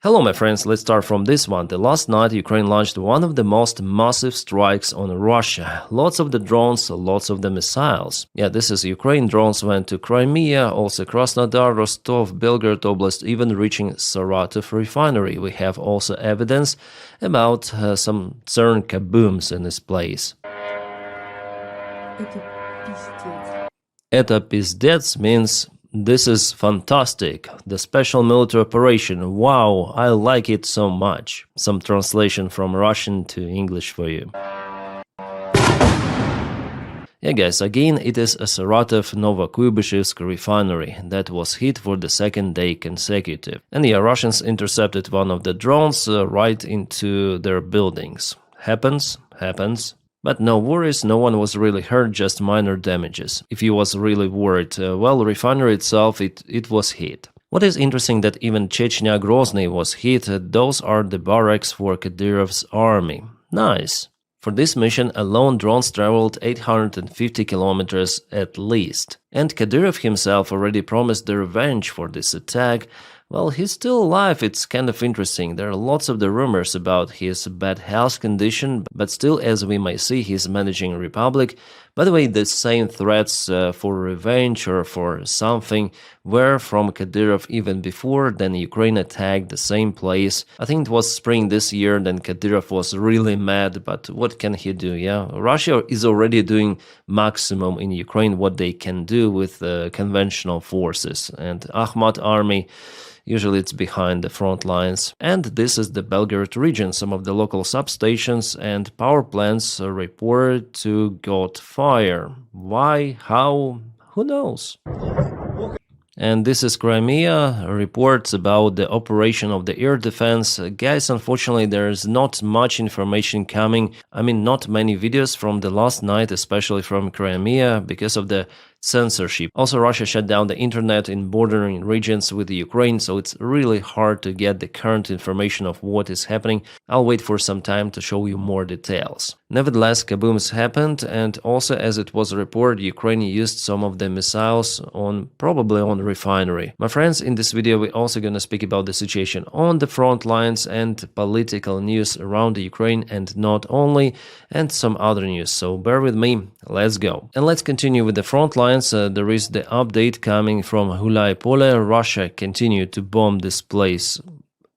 Hello my friends, let's start from this one. The last night Ukraine launched one of the most massive strikes on Russia. Lots of the drones, lots of the missiles. Yeah, this is Ukraine. Drones went to Crimea, also Krasnodar, Rostov, Belgorod Oblast, even reaching Saratov refinery. We have also evidence about some CERN kabooms in this place. Это пиздец means this is fantastic, the special military operation, wow, I like it so much. Some translation from Russian to English for you. Yeah guys, again it is a Saratov Novokuybishevsk refinery that was hit for the second day consecutive. And yeah, Russians intercepted one of the drones right into their buildings. Happens. But no worries, no one was really hurt, just minor damages. If you was really worried, well, refinery itself, it was hit. What is interesting that even Chechnya Grozny was hit, those are the barracks for Kadyrov's army. Nice. For this mission alone, drones traveled 850 kilometers at least. And Kadyrov himself already promised the revenge for this attack. Well, he's still alive, it's kind of interesting. There are lots of the rumors about his bad health condition, but still, as we may see, he's managing a republic. By the way, the same threats for revenge or for something were from Kadyrov even before, then Ukraine attacked the same place. I think it was spring this year, then Kadyrov was really mad, but what can he do, yeah? Russia is already doing maximum in Ukraine what they can do with conventional forces, and Ahmad army, usually it's behind the front lines. And this is the Belgorod region. Some of the local substations and power plants are reported to got fire. Why? How? Who knows? And this is Crimea, reports about the operation of the air defense. Guys, unfortunately, there's not much information coming. I mean, not many videos from the last night, especially from Crimea, because of the censorship. Also, Russia shut down the internet in bordering regions with Ukraine, so it's really hard to get the current information of what is happening. I'll wait for some time to show you more details. Nevertheless, kabooms happened, and also, as it was reported, Ukraine used some of the missiles probably on refinery. My friends, in this video we're also gonna speak about the situation on the front lines and political news around Ukraine, and not only, and some other news. So bear with me, let's go. And let's continue with the front lines. There is the update coming from Gulaipole. Russia continued to bomb this place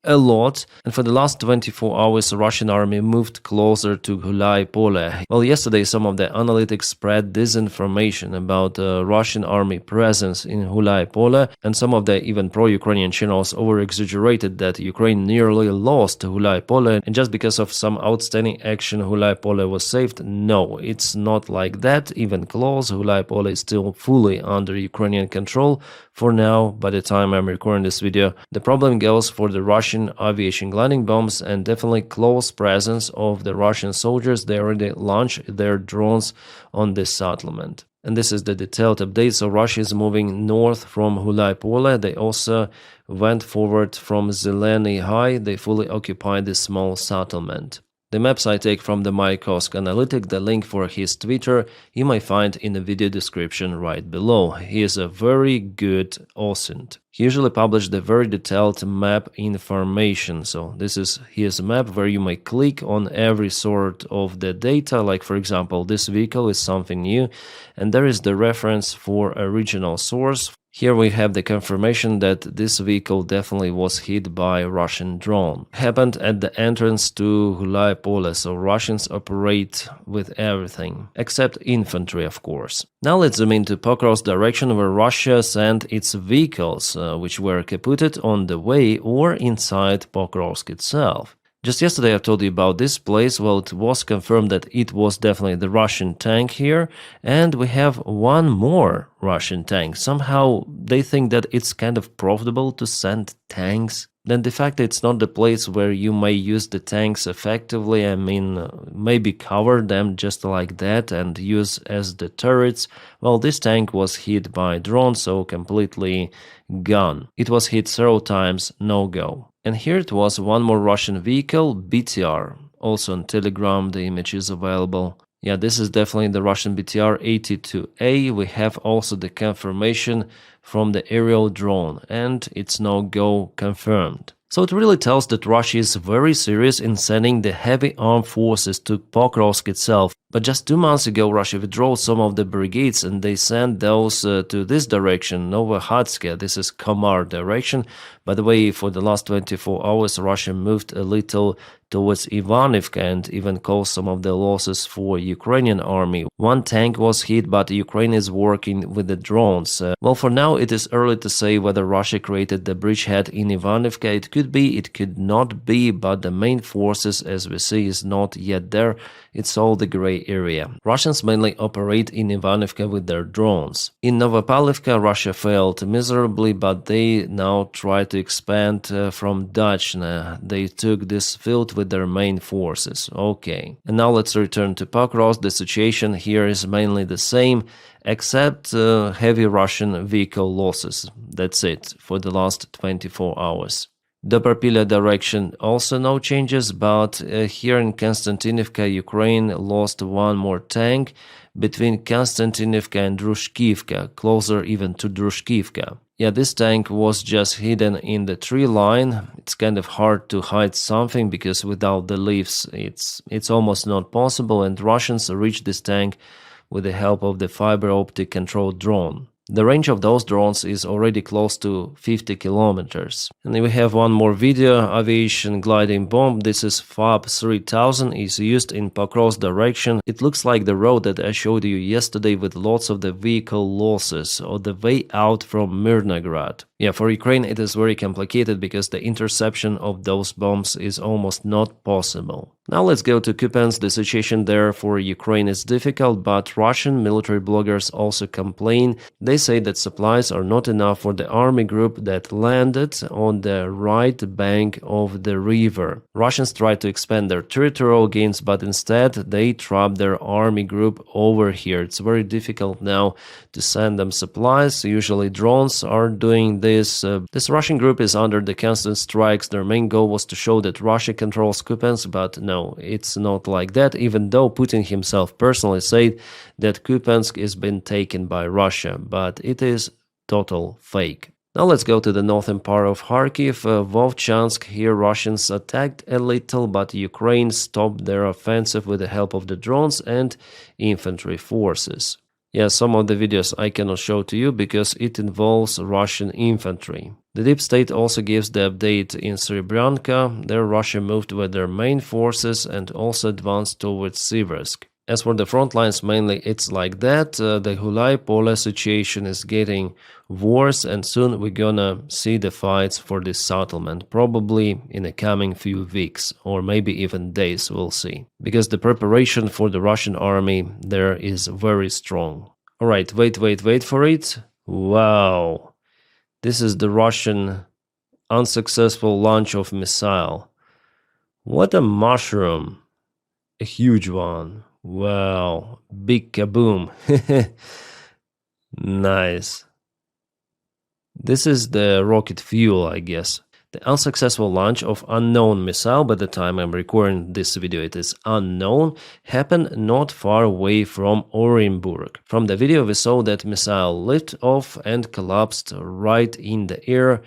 a lot, and for the last 24 hours, the Russian army moved closer to Gulaipole. Well, yesterday some of the analytics spread disinformation about Russian army presence in Gulaipole, and some of the even pro-Ukrainian channels over-exaggerated that Ukraine nearly lost Gulaipole, and just because of some outstanding action Gulaipole was saved. No, it's not like that, even close. Gulaipole is still fully under Ukrainian control for now, by the time I'm recording this video. The problem goes for the Russian aviation gliding bombs, and definitely close presence of the Russian soldiers. They already launched their drones on this settlement. And this is the detailed update. So Russia is moving north from Gulaipole. They also went forward from Zeleny High. They fully occupied this small settlement. The maps I take from the Mayakovsk analytic, the link for his Twitter you might find in the video description right below. He is a very good asserts. He usually publishes the very detailed map information. So this is his map where you may click on every sort of the data, like for example this vehicle is something new, and there is the reference for original source. Here we have the confirmation that this vehicle definitely was hit by a Russian drone. Happened at the entrance to Gulaipole, so Russians operate with everything, except infantry, of course. Now let's zoom into Pokrovsk direction, where Russia sent its vehicles, which were kaputted on the way or inside Pokrovsk itself. Just yesterday I told you about this place. Well, it was confirmed that it was definitely the Russian tank here, and we have one more Russian tank. Somehow they think that it's kind of profitable to send tanks. Then de facto it's not the place where you may use the tanks effectively. I mean, maybe cover them just like that and use as the turrets. Well, this tank was hit by drone, so completely gone. It was hit several times, no go. And here it was, one more Russian vehicle, BTR. Also on Telegram the image is available. Yeah, this is definitely the Russian BTR-82A. We have also the confirmation from the aerial drone, and it's no-go confirmed. So it really tells that Russia is very serious in sending the heavy armed forces to Pokrovsk itself. But just 2 months ago, Russia withdrew some of the brigades and they sent those to this direction, Novohatska. This is Komar direction. By the way, for the last 24 hours, Russia moved a little towards Ivanivka and even caused some of the losses for Ukrainian army. One tank was hit, but Ukraine is working with the drones. Well, for now, it is early to say whether Russia created the bridgehead in Ivanivka. It could be, it could not be, but the main forces, as we see, is not yet there. It's all the gray area. Russians mainly operate in Ivanivka with their drones. In Novopavlivka, Russia failed miserably, but they now try to expand from Dachna. They took this field with their main forces. Okay. And now let's return to Pokrovsk. The situation here is mainly the same, except heavy Russian vehicle losses. That's it for the last 24 hours. Dobrpila direction also no changes, but here in Konstantinivka, Ukraine lost one more tank between Konstantinivka and Drushkivka, closer even to Drushkivka. Yeah, this tank was just hidden in the tree line. It's kind of hard to hide something because without the leaves it's almost not possible, and Russians reached this tank with the help of the fiber optic controlled drone. The range of those drones is already close to 50 kilometers. And we have one more video, aviation gliding bomb. This is FAB 3000, is used in Pokrovsk direction. It looks like the road that I showed you yesterday with lots of the vehicle losses, or the way out from Mirnograd. Yeah, for Ukraine it is very complicated because the interception of those bombs is almost not possible. Now let's go to Kupiansk. The situation there for Ukraine is difficult, but Russian military bloggers also complain. They say that supplies are not enough for the army group that landed on the right bank of the river. Russians try to expand their territorial gains, but instead they trap their army group over here. It's very difficult now to send them supplies. Usually drones are doing this. This Russian group is under the constant strikes. Their main goal was to show that Russia controls Kupiansk, but no, it's not like that, even though Putin himself personally said that Kupiansk is been taken by Russia, but it is total fake. Now let's go to the northern part of Kharkiv, Vovchansk. Here Russians attacked a little, but Ukraine stopped their offensive with the help of the drones and infantry forces. Yeah, some of the videos I cannot show to you because it involves Russian infantry. The deep state also gives the update in Serebranka. There Russia moved with their main forces and also advanced towards Siversk. As for the front lines, mainly it's like that. The Hulai-Pole situation is getting worse, and soon we're gonna see the fights for this settlement, probably in the coming few weeks, or maybe even days, we'll see. Because the preparation for the Russian army there is very strong. Alright, wait for it. Wow. This is the Russian unsuccessful launch of missile. What a mushroom. A huge one. Wow, big kaboom. Nice. This is the rocket fuel, I guess. The unsuccessful launch of unknown missile, by the time I'm recording this video it is unknown, happened not far away from Orenburg. From the video we saw that missile lifted off and collapsed right in the air,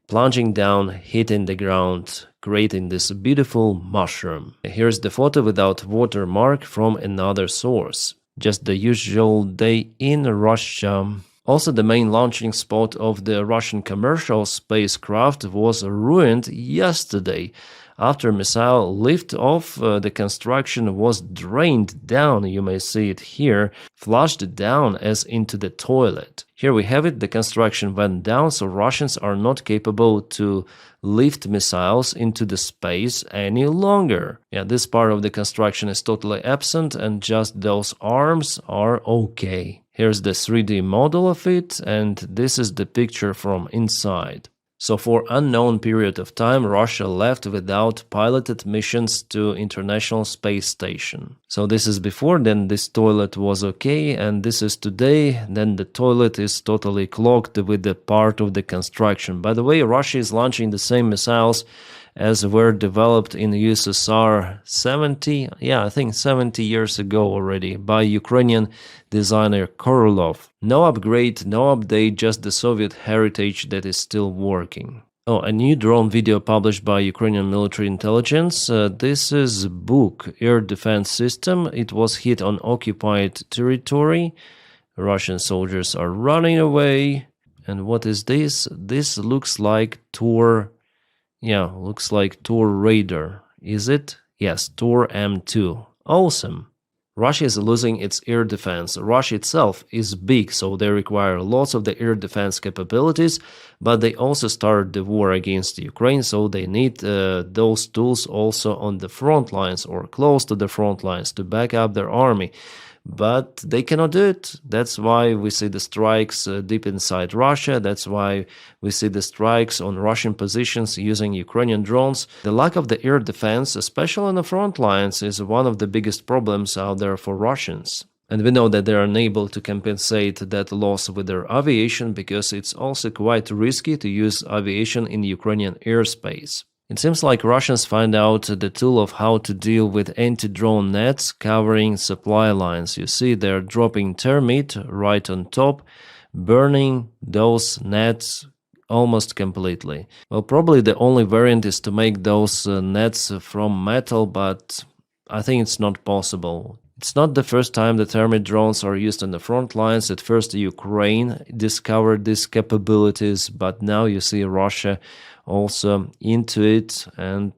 plunging down, hitting the ground, creating this beautiful mushroom. Here's the photo without watermark from another source. Just the usual day in Russia. Also, the main launching spot of the Russian commercial spacecraft was ruined yesterday. After missile lift-off, the construction was drained down, you may see it here, flushed down as into the toilet. Here we have it, the construction went down, so Russians are not capable to lift missiles into the space any longer. Yeah, this part of the construction is totally absent, and just those arms are okay. Here's the 3D model of it, and this is the picture from inside. So for unknown period of time, Russia left without piloted missions to International Space Station. So this is before, then this toilet was okay, and this is today, then the toilet is totally clogged with the part of the construction. By the way, Russia is launching the same missiles as were developed in USSR 70 years ago already by Ukrainian designer Korolov. No upgrade, no update, just the Soviet heritage that is still working. Oh, a new drone video published by Ukrainian military intelligence. This is Buk air defense system. It was hit on occupied territory. Russian soldiers are running away. And what is this? This looks like Tor. Yeah, looks like Tor radar. Is it? Yes, Tor M2. Awesome. Russia is losing its air defense. Russia itself is big, so they require lots of the air defense capabilities, but they also started the war against Ukraine, so they need those tools also on the front lines or close to the front lines to back up their army. But they cannot do it. That's why we see the strikes deep inside Russia. That's why we see the strikes on Russian positions using Ukrainian drones. The lack of the air defense, especially on the front lines, is one of the biggest problems out there for Russians. And we know that they are unable to compensate that loss with their aviation because it's also quite risky to use aviation in Ukrainian airspace. It seems like Russians find out the tool of how to deal with anti-drone nets covering supply lines. You see they're dropping termite right on top, burning those nets almost completely. Well, probably the only variant is to make those nets from metal, but I think it's not possible. It's not the first time the termite drones are used on the front lines. At first, Ukraine discovered these capabilities, but now you see Russia also into it, and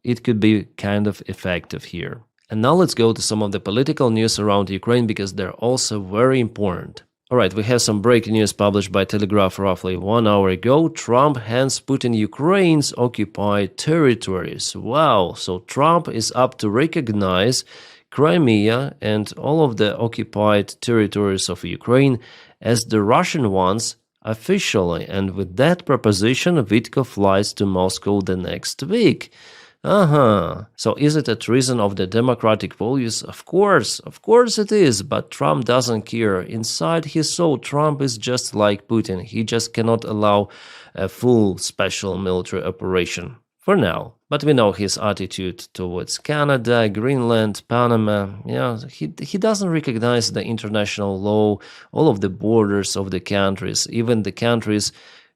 it could be kind of effective here. And now let's go to some of the political news around Ukraine because they're also very important. Alright, we have some breaking news published by Telegraph roughly 1 hour ago. Trump hands Putin Ukraine's occupied territories. Wow, so Trump is up to recognize Crimea and all of the occupied territories of Ukraine as the Russian ones officially, and with that proposition, Witko flies to Moscow the next week. So is it a treason of the democratic values? Of course it is, but Trump doesn't care. Inside his soul, Trump is just like Putin. He just cannot allow a full special military operation. For now. But we know his attitude towards Canada, Greenland, Panama. He doesn't recognize the international law, all of the borders of the countries, even the countries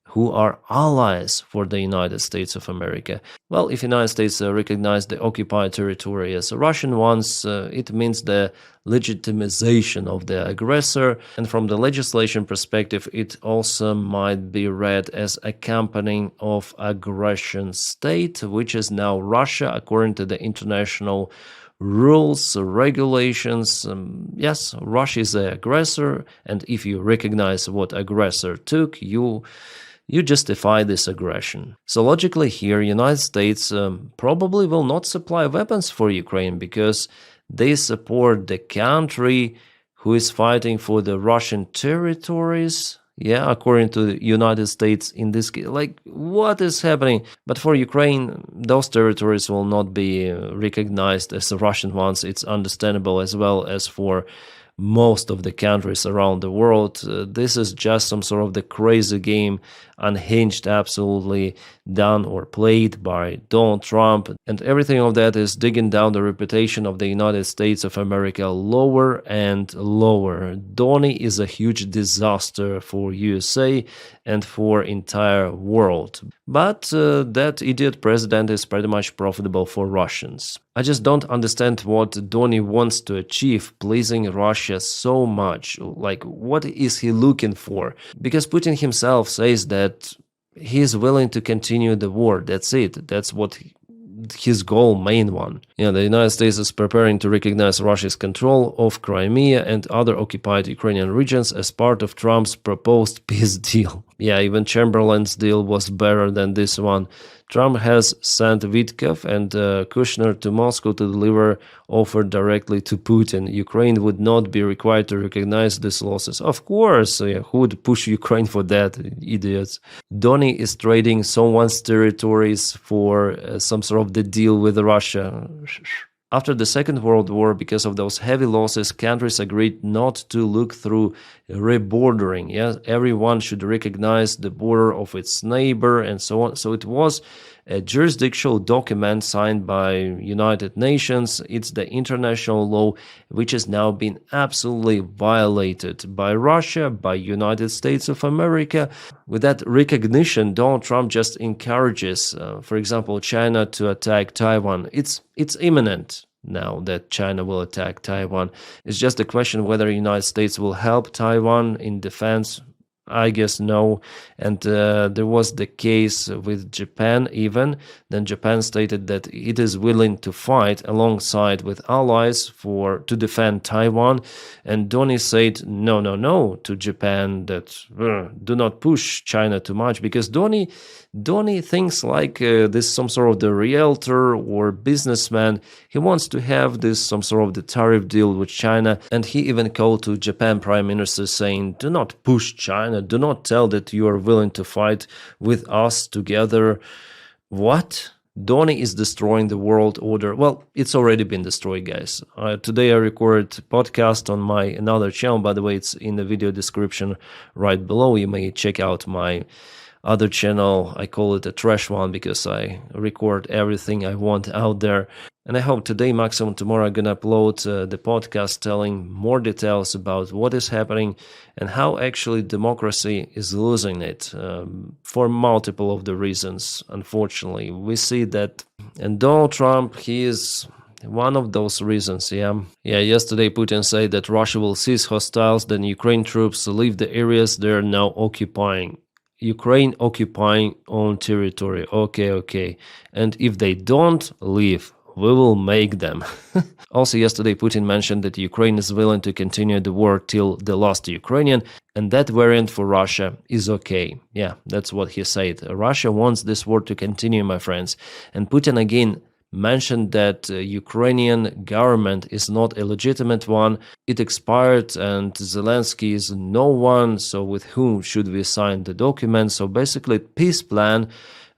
who are allies for the United States of America. Well, if the United States recognize the occupied territory as Russian ones, it means the legitimization of the aggressor, and from the legislation perspective, it also might be read as accompanying of aggression state, which is now Russia, according to the international rules, regulations. Yes, Russia is the aggressor, and if you recognize what aggressor took, you justify this aggression. So logically here, United States probably will not supply weapons for Ukraine because they support the country who is fighting for the Russian territories. Yeah, according to the United States in this case. Like, what is happening? But for Ukraine, those territories will not be recognized as the Russian ones. It's understandable, as well as for most of the countries around the world. This is just some sort of the crazy game, unhinged, absolutely done or played by Donald Trump, and everything of that is digging down the reputation of the United States of America lower and lower. Donny is a huge disaster for USA and for entire world. But that idiot president is pretty much profitable for Russians. I just don't understand what Donny wants to achieve, pleasing Russia so much. Like, what is he looking for? Because Putin himself says that he is willing to continue the war. That's it. That's what his goal, main one. The United States is preparing to recognize Russia's control of Crimea and other occupied Ukrainian regions as part of Trump's proposed peace deal. Even Chamberlain's deal was better than this one. Trump has sent Witkoff and Kushner to Moscow to deliver offer directly to Putin. Ukraine would not be required to recognize these losses. Of course, who would push Ukraine for that? Idiots. Donny is trading someone's territories for some sort of the deal with Russia. After the Second World War, because of those heavy losses, countries agreed not to look through rebordering. Everyone should recognize the border of its neighbor and so on. So it was a jurisdictional document signed by United Nations. It's the international law which has now been absolutely violated by Russia, by United States of America. With that recognition, Donald Trump just encourages, for example, China to attack Taiwan. It's imminent now that China will attack Taiwan. It's just a question whether the United States will help Taiwan in defense. I guess no. And there was the case with Japan even. Then Japan stated that it is willing to fight alongside with allies to defend Taiwan. And Donny said no to Japan that do not push China too much, because Donny thinks like this some sort of the realtor or businessman. He wants to have this some sort of the tariff deal with China, and he even called to Japan Prime Minister saying, do not push China, do not tell that you are willing to fight with us together. What? Donny is destroying the world order. Well, it's already been destroyed, guys. Today I recorded podcast on my another channel. By the way, it's in the video description right below. You may check out my other channel. I call it a trash one because I record everything I want out there. And I hope today, maximum tomorrow, I'm gonna upload the podcast telling more details about what is happening and how actually democracy is losing it for multiple of the reasons. Unfortunately, we see that, and Donald Trump, he is one of those reasons. Yesterday Putin said that Russia will cease hostiles, then Ukraine troops leave the areas they're now occupying. Ukraine occupying own territory. Okay. And if they don't leave, we will make them. Also, yesterday Putin mentioned that Ukraine is willing to continue the war till the last Ukrainian, and that variant for Russia is okay. Yeah, that's what he said. Russia wants this war to continue, my friends. And Putin again mentioned that Ukrainian government is not a legitimate one. It expired and Zelensky is no one, so with whom should we sign the document? So basically, peace plan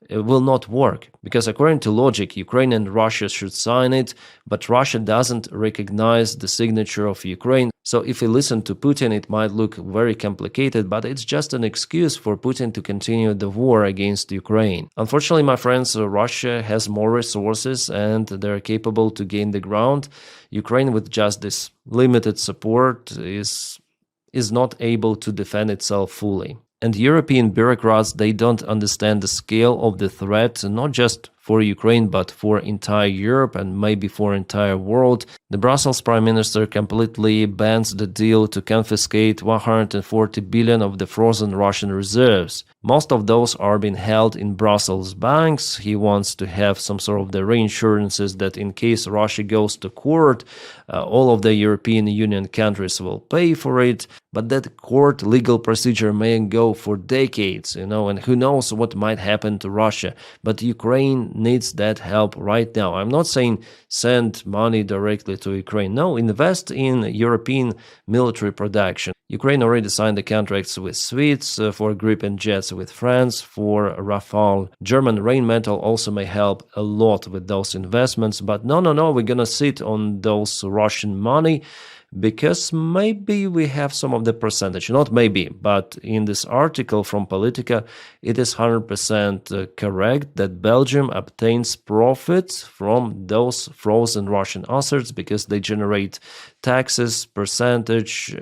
will not work, because according to logic, Ukraine and Russia should sign it, but Russia doesn't recognize the signature of Ukraine. So if we listen to Putin, it might look very complicated, but it's just an excuse for Putin to continue the war against Ukraine. Unfortunately, my friends, Russia has more resources and they're capable to gain the ground. Ukraine, with just this limited support, is not able to defend itself fully. And European bureaucrats, they don't understand the scale of the threat, not just for Ukraine, but for entire Europe and maybe for entire world. The Brussels Prime Minister completely bans the deal to confiscate 140 billion of the frozen Russian reserves. Most of those are being held in Brussels banks. He wants to have some sort of the reinsurances that in case Russia goes to court, all of the European Union countries will pay for it. But that court legal procedure may go for decades, and who knows what might happen to Russia. But Ukraine needs that help right now. I'm not saying send money directly to Ukraine. No, invest in European military production. Ukraine already signed the contracts with Swedes for Gripen jets with France for Rafale. German Rheinmetall also may help a lot with those investments. But no, we're gonna sit on those Russian money, because maybe we have some of the percentage, not maybe, but in this article from Politica, it is 100% correct that Belgium obtains profits from those frozen Russian asserts because they generate taxes, percentage,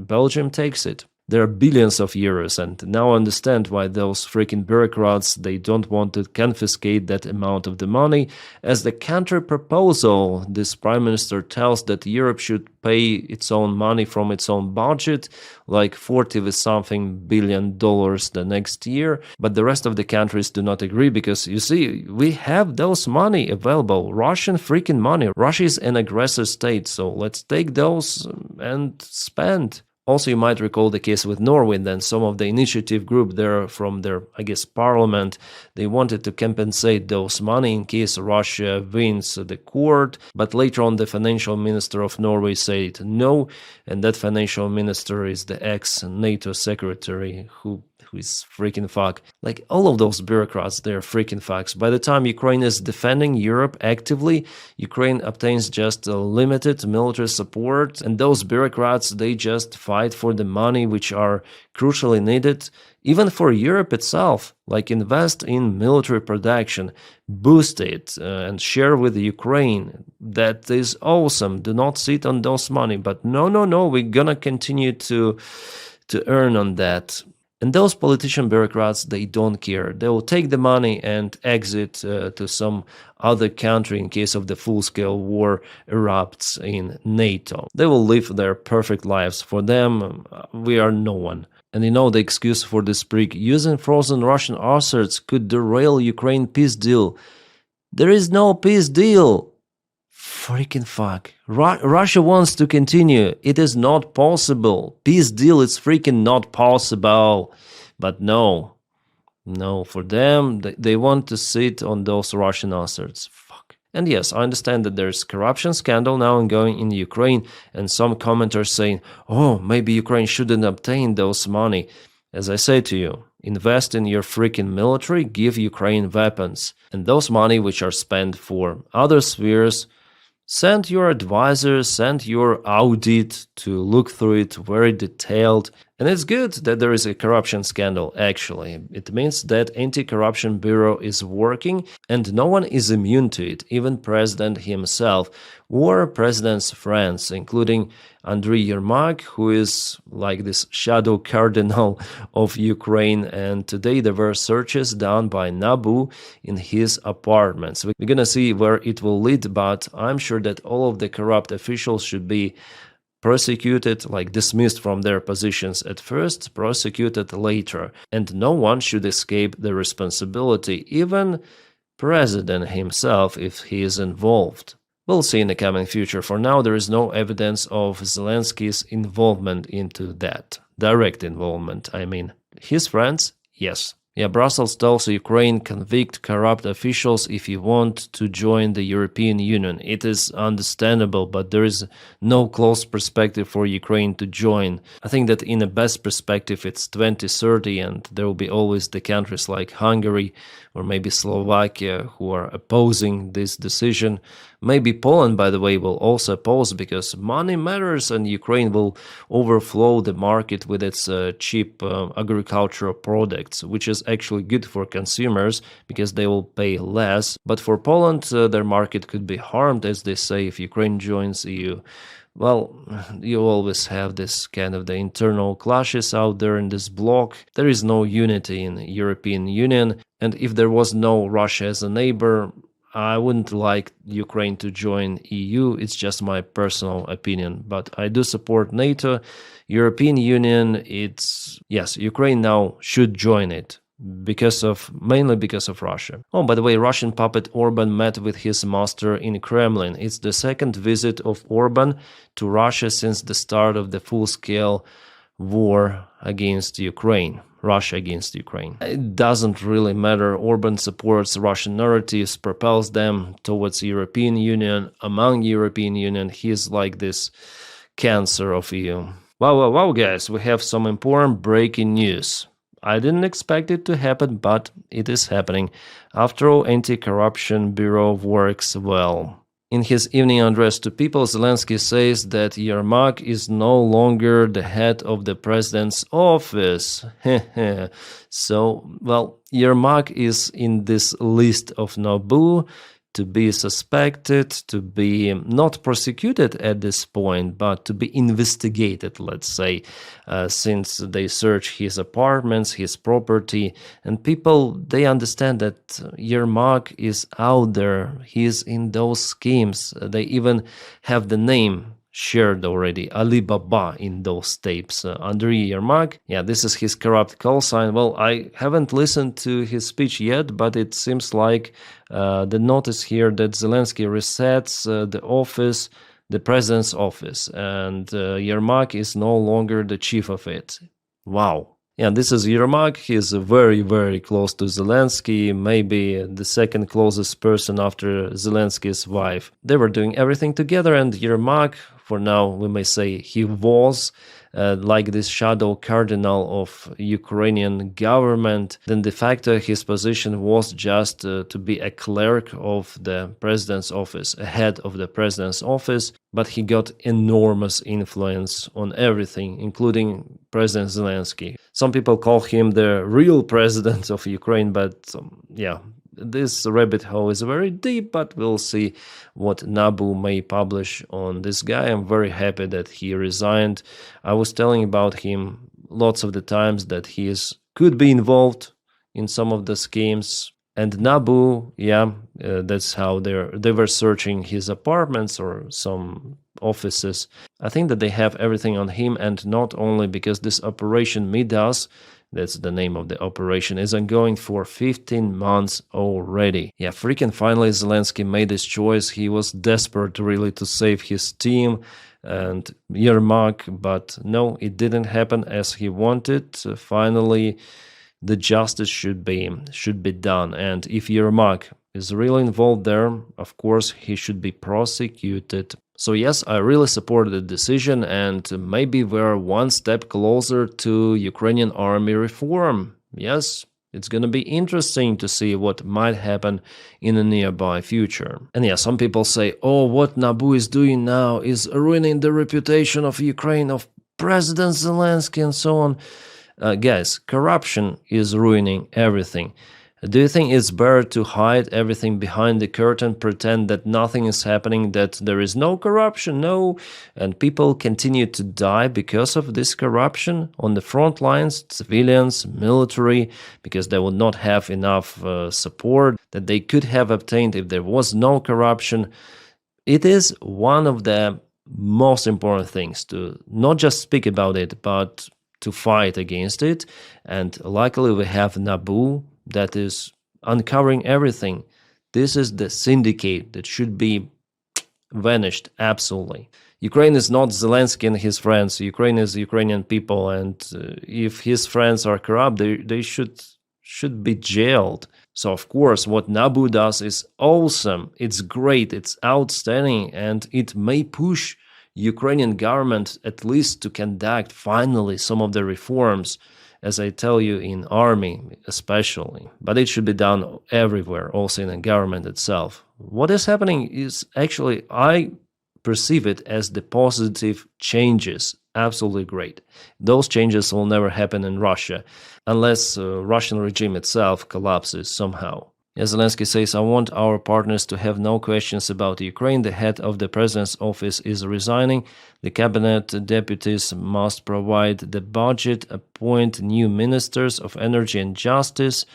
Belgium takes it. There are billions of euros, and now I understand why those freaking bureaucrats, they don't want to confiscate that amount of the money. As the counter proposal, this prime minister tells that Europe should pay its own money from its own budget, like 40 with something billion dollars the next year, but the rest of the countries do not agree because, you see, we have those money available, Russian freaking money. Russia is an aggressor state, so let's take those and spend. Also, you might recall the case with Norway. Then some of the initiative group there from their, parliament, they wanted to compensate those money in case Russia wins the court. But later on, the financial minister of Norway said no, and that financial minister is the ex-NATO secretary who is freaking fuck. Like all of those bureaucrats, they're freaking fucks. By the time Ukraine is defending Europe actively, Ukraine obtains just a limited military support, and those bureaucrats, they just fight for the money which are crucially needed. Even for Europe itself, like invest in military production, boost it, and share with Ukraine. That is awesome. Do not sit on those money. But no, we're gonna continue to earn on that. And those politician bureaucrats, they don't care. They will take the money and exit to some other country in case of the full-scale war erupts in NATO. They will live their perfect lives. For them, we are no one. And the excuse for this prick, using frozen Russian asserts could derail Ukraine peace deal. There is no peace deal. Freaking fuck. Russia wants to continue. It is not possible. Peace deal is freaking not possible. But no, for them, they want to sit on those Russian asserts. Fuck. And yes, I understand that there's corruption scandal now ongoing in Ukraine, and some commenters saying, oh, maybe Ukraine shouldn't obtain those money. As I say to you, invest in your freaking military, give Ukraine weapons. And those money which are spent for other spheres, send your advisor, send your audit to look through it very detailed. And it's good that there is a corruption scandal, actually. It means that Anti-Corruption Bureau is working and no one is immune to it, even President himself or President's friends, including Andriy Yermak, who is like this shadow cardinal of Ukraine. And today there were searches done by NABU in his apartments. We're gonna see where it will lead, but I'm sure that all of the corrupt officials should be prosecuted, like dismissed from their positions at first, prosecuted later, and no one should escape the responsibility, even President himself if he is involved. We'll see in the coming future. For now, there is no evidence of Zelensky's involvement into that. Direct involvement, I mean. His friends? Yes. Yeah, Brussels tells Ukraine, convict corrupt officials if you want to join the European Union. It is understandable, but there is no close perspective for Ukraine to join. I think that in the best perspective it's 2030 and there will be always the countries like Hungary or maybe Slovakia who are opposing this decision. Maybe Poland, by the way, will also oppose because money matters and Ukraine will overflow the market with its cheap agricultural products, which is actually good for consumers because they will pay less. But for Poland, their market could be harmed, as they say, if Ukraine joins EU. Well, you always have this kind of the internal clashes out there in this bloc. There is no unity in the European Union. And if there was no Russia as a neighbor, I wouldn't like Ukraine to join EU. It's just my personal opinion. But I do support NATO, European Union. Yes, Ukraine now should join it. Mainly because of Russia. Oh, by the way, Russian puppet Orban met with his master in Kremlin. It's the second visit of Orban to Russia since the start of the full-scale war against Ukraine. Russia against Ukraine. It doesn't really matter. Orban supports Russian narratives, propels them towards European Union. Among European Union, he's like this cancer of EU. Wow, guys, we have some important breaking news. I didn't expect it to happen, but it is happening. After all, Anti-Corruption Bureau works well. In his evening address to people, Zelensky says that Yermak is no longer the head of the president's office. So, well, Yermak is in this list of NABU to be suspected, to be not prosecuted at this point, but to be investigated, let's say, since they search his apartments, his property, and people, they understand that Yermak is out there, he is in those schemes. They even have the name shared already, Alibaba, in those tapes. Andriy Yermak, yeah, this is his corrupt call sign. Well, I haven't listened to his speech yet, but it seems like the notice here that Zelensky resets the office, the president's office, and Yermak is no longer the chief of it. Wow. Yeah, this is Yermak. He is very, very close to Zelensky, maybe the second closest person after Zelensky's wife. They were doing everything together, and Yermak, for now we may say he was like this shadow cardinal of Ukrainian government. Then de facto his position was just to be a clerk of the president's office, a head of the president's office, but he got enormous influence on everything, including President Zelensky. Some people call him the real president of Ukraine, but yeah, this rabbit hole is very deep, but we'll see what Nabu may publish on this guy. I'm very happy that he resigned. I was telling about him lots of the times that he could be involved in some of the schemes. And Nabu, yeah, that's how they were searching his apartments or some offices. I think that they have everything on him, and not only because this operation Midas, that's the name of the operation, is ongoing for 15 months already. Yeah, freaking finally Zelensky made his choice. He was desperate really to save his team and Yermak, but no, it didn't happen as he wanted. Finally, the justice should be done, and if Yermak is really involved there, of course he should be prosecuted. So yes, I really support the decision, and maybe we're one step closer to Ukrainian army reform. Yes, it's gonna be interesting to see what might happen in the nearby future. And yeah, some people say, oh, what Nabu is doing now is ruining the reputation of Ukraine, of President Zelensky and so on. Guys, corruption is ruining everything. Do you think it's better to hide everything behind the curtain, pretend that nothing is happening, that there is no corruption? No. And people continue to die because of this corruption on the front lines, civilians, military, because they would not have enough support that they could have obtained if there was no corruption. It is one of the most important things to not just speak about it, but to fight against it. And luckily we have Nabu that is uncovering everything. This is the syndicate that should be vanished, absolutely. Ukraine is not Zelensky and his friends. Ukraine is Ukrainian people, and if his friends are corrupt, they should be jailed. So of course what Nabu does is awesome, it's great, it's outstanding, and it may push Ukrainian government at least to conduct finally some of the reforms, as I tell you, in army especially. But it should be done everywhere, also in the government itself. What is happening is actually, I perceive it as the positive changes. Absolutely great. Those changes will never happen in Russia unless the Russian regime itself collapses somehow. As Zelensky says, I want our partners to have no questions about Ukraine. The head of the president's office is resigning. The cabinet deputies must provide the budget, appoint new ministers of energy and justice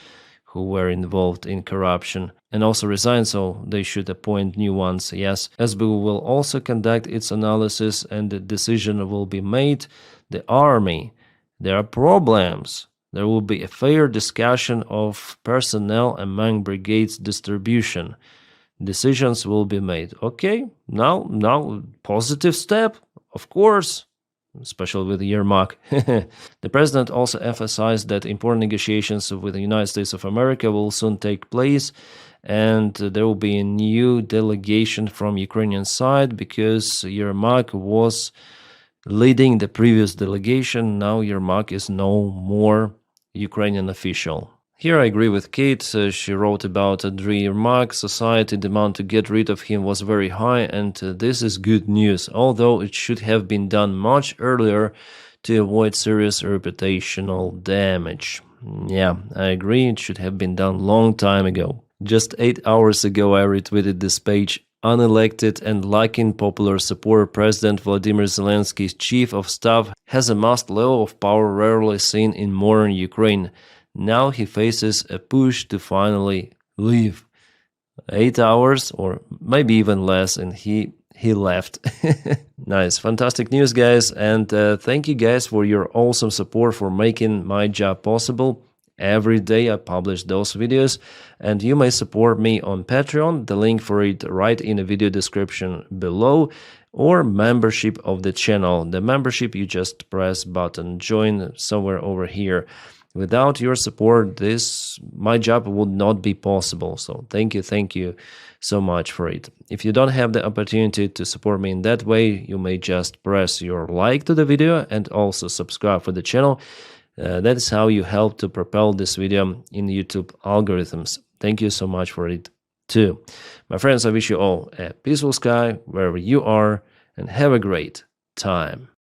who were involved in corruption, and also resign, so they should appoint new ones. Yes, SBU will also conduct its analysis and the decision will be made. The army, there are problems. There will be a fair discussion of personnel among brigades distribution. Decisions will be made. Okay, now, positive step, of course, especially with Yermak. The president also emphasized that important negotiations with the United States of America will soon take place, and there will be a new delegation from Ukrainian side because Yermak was leading the previous delegation. Now Yermak is no more Ukrainian official. Here I agree with Kate. She wrote about Andriy Yermak. Society demand to get rid of him was very high, and this is good news, although it should have been done much earlier to avoid serious reputational damage. Yeah, I agree, it should have been done long time ago. Just 8 hours ago I retweeted this page. Unelected and lacking popular support, President Volodymyr Zelensky's chief of staff has amassed a level of power rarely seen in modern Ukraine. Now he faces a push to finally leave. 8 hours, or maybe even less, and he left. Nice, fantastic news, guys, and thank you guys for your awesome support for making my job possible. Every day I publish those videos, and you may support me on Patreon, the link for it right in the video description below, or membership of the channel. The membership, you just press button join somewhere over here. Without your support, my job would not be possible. So thank you so much for it. If you don't have the opportunity to support me in that way, you may just press your like to the video and also subscribe for the channel. That is how you help to propel this video in YouTube algorithms. Thank you so much for it too. My friends, I wish you all a peaceful sky wherever you are, and have a great time.